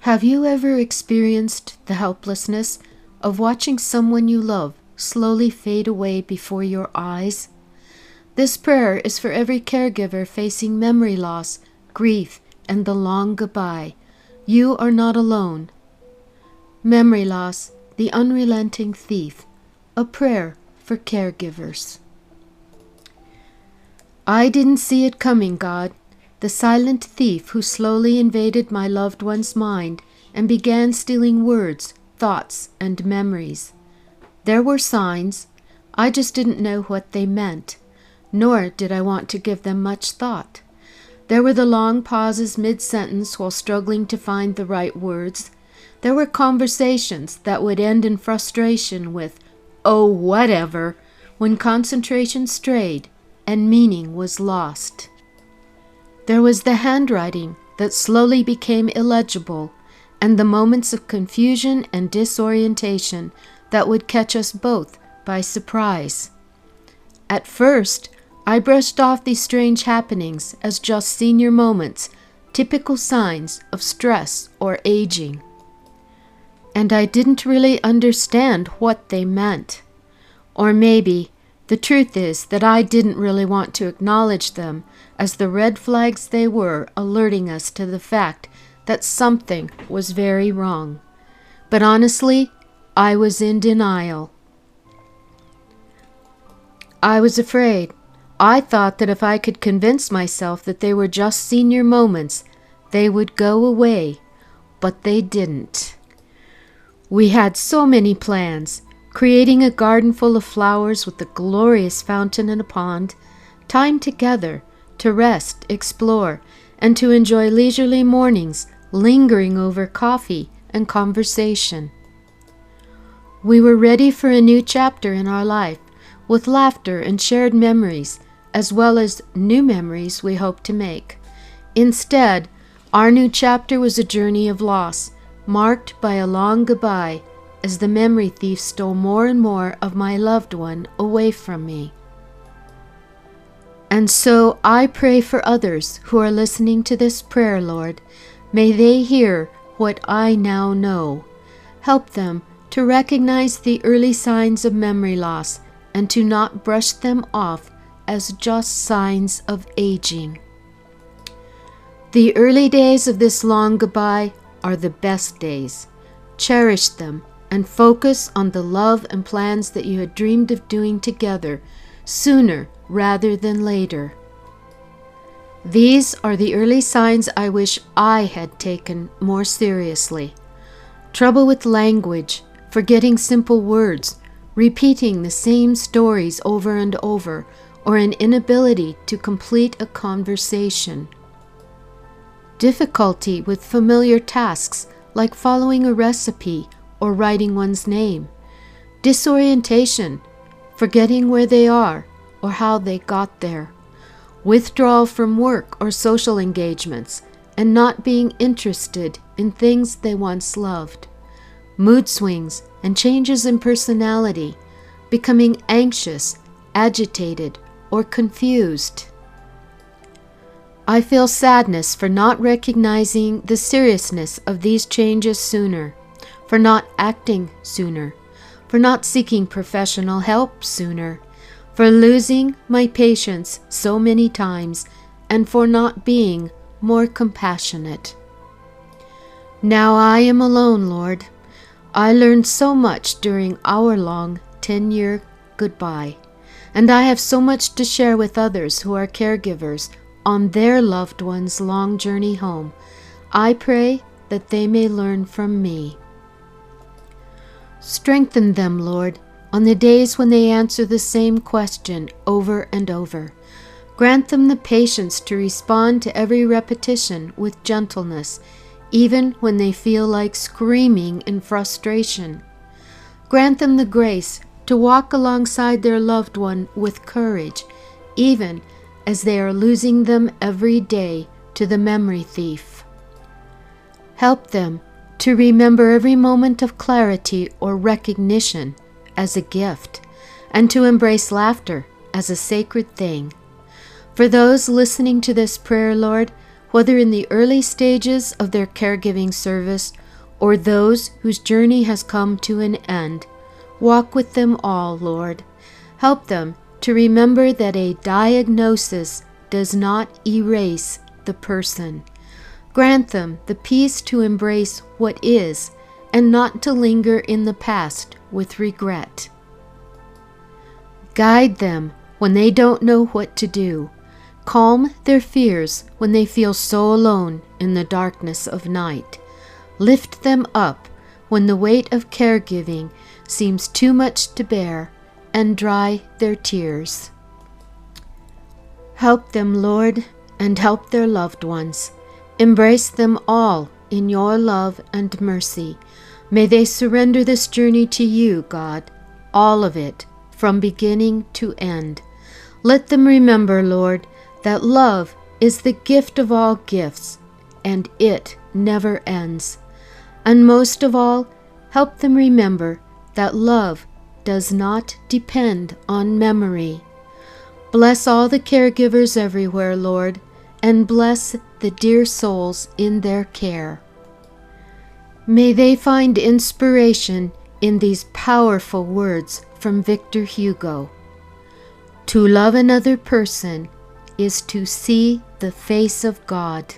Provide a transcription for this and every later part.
Have you ever experienced the helplessness of watching someone you love slowly fade away before your eyes? This prayer is for every caregiver facing memory loss, grief, and the long goodbye. You are not alone. Memory loss, the unrelenting thief. A prayer for caregivers. I didn't see it coming, God. The silent thief who slowly invaded my loved one's mind and began stealing words, thoughts, and memories. There were signs. I just didn't know what they meant, nor did I want to give them much thought. There were the long pauses mid-sentence while struggling to find the right words. There were conversations that would end in frustration with, "Oh, whatever," when concentration strayed and meaning was lost. There was the handwriting that slowly became illegible, and the moments of confusion and disorientation that would catch us both by surprise. At first, I brushed off these strange happenings as just senior moments, typical signs of stress or aging. And I didn't really understand what they meant. Or maybe the truth is that I didn't really want to acknowledge them as the red flags they were alerting us to the fact that something was very wrong. But honestly, I was in denial. I was afraid. I thought that if I could convince myself that they were just senior moments, they would go away, but they didn't. We had so many plans, creating a garden full of flowers with a glorious fountain and a pond, time together to rest, explore, and to enjoy leisurely mornings, lingering over coffee and conversation. We were ready for a new chapter in our life, with laughter and shared memories, as well as new memories we hoped to make. Instead, our new chapter was a journey of loss, marked by a long goodbye, as the memory thief stole more and more of my loved one away from me. And so I pray for others who are listening to this prayer, Lord. May they hear what I now know. Help them to recognize the early signs of memory loss and to not brush them off as just signs of aging. The early days of this long goodbye are the best days. Cherish them and focus on the love and plans that you had dreamed of doing together sooner rather than later. These are the early signs I wish I had taken more seriously. Trouble with language, forgetting simple words, repeating the same stories over and over, or an inability to complete a conversation. Difficulty with familiar tasks like following a recipe or writing one's name. Disorientation, forgetting where they are or how they got there. Withdrawal from work or social engagements and not being interested in things they once loved. Mood swings and changes in personality, becoming anxious, agitated, or confused. I feel sadness for not recognizing the seriousness of these changes sooner, for not acting sooner, for not seeking professional help sooner, for losing my patience so many times, and for not being more compassionate. Now I am alone, Lord. I learned so much during our long 10-year goodbye, and I have so much to share with others who are caregivers on their loved one's long journey home. I pray that they may learn from me. Strengthen them, Lord, on the days when they answer the same question over and over. Grant them the patience to respond to every repetition with gentleness, even when they feel like screaming in frustration. Grant them the grace to walk alongside their loved one with courage, even as they are losing them every day to the memory thief. Help them to remember every moment of clarity or recognition as a gift, and to embrace laughter as a sacred thing. For those listening to this prayer, Lord, whether in the early stages of their caregiving service or those whose journey has come to an end. Walk with them all, Lord. Help them to remember that a diagnosis does not erase the person. Grant them the peace to embrace what is and not to linger in the past with regret. Guide them when they don't know what to do. Calm their fears when they feel so alone in the darkness of night. Lift them up when the weight of caregiving seems too much to bear, and dry their tears. Help them, Lord, and help their loved ones. Embrace them all in your love and mercy. May they surrender this journey to you, God, all of it, from beginning to end. Let them remember, Lord, that love is the gift of all gifts, and it never ends. And most of all, help them remember that love does not depend on memory. Bless all the caregivers everywhere, Lord, and bless the dear souls in their care. May they find inspiration in these powerful words from Victor Hugo. To love another person is to see the face of God.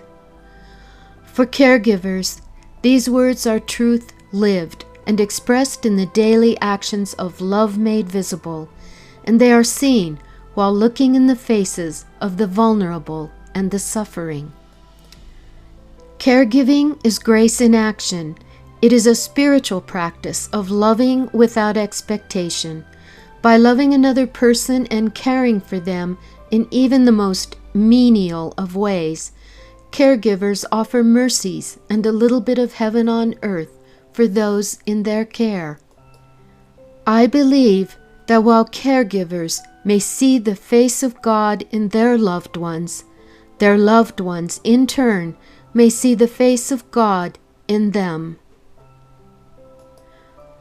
For caregivers, these words are truth lived and expressed in the daily actions of love made visible, and they are seen while looking in the faces of the vulnerable and the suffering. Caregiving is grace in action. It is a spiritual practice of loving without expectation. By loving another person and caring for them in even the most menial of ways, caregivers offer mercies and a little bit of heaven on earth for those in their care. I believe that while caregivers may see the face of God in their loved ones in turn may see the face of God in them.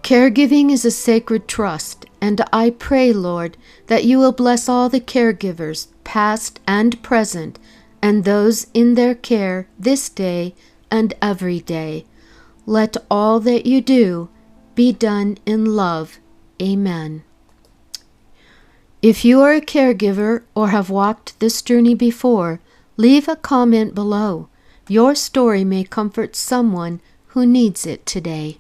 Caregiving is a sacred trust, and I pray, Lord, that you will bless all the caregivers, past and present, and those in their care this day and every day. Let all that you do be done in love. Amen. If you are a caregiver or have walked this journey before, leave a comment below. Your story may comfort someone who needs it today.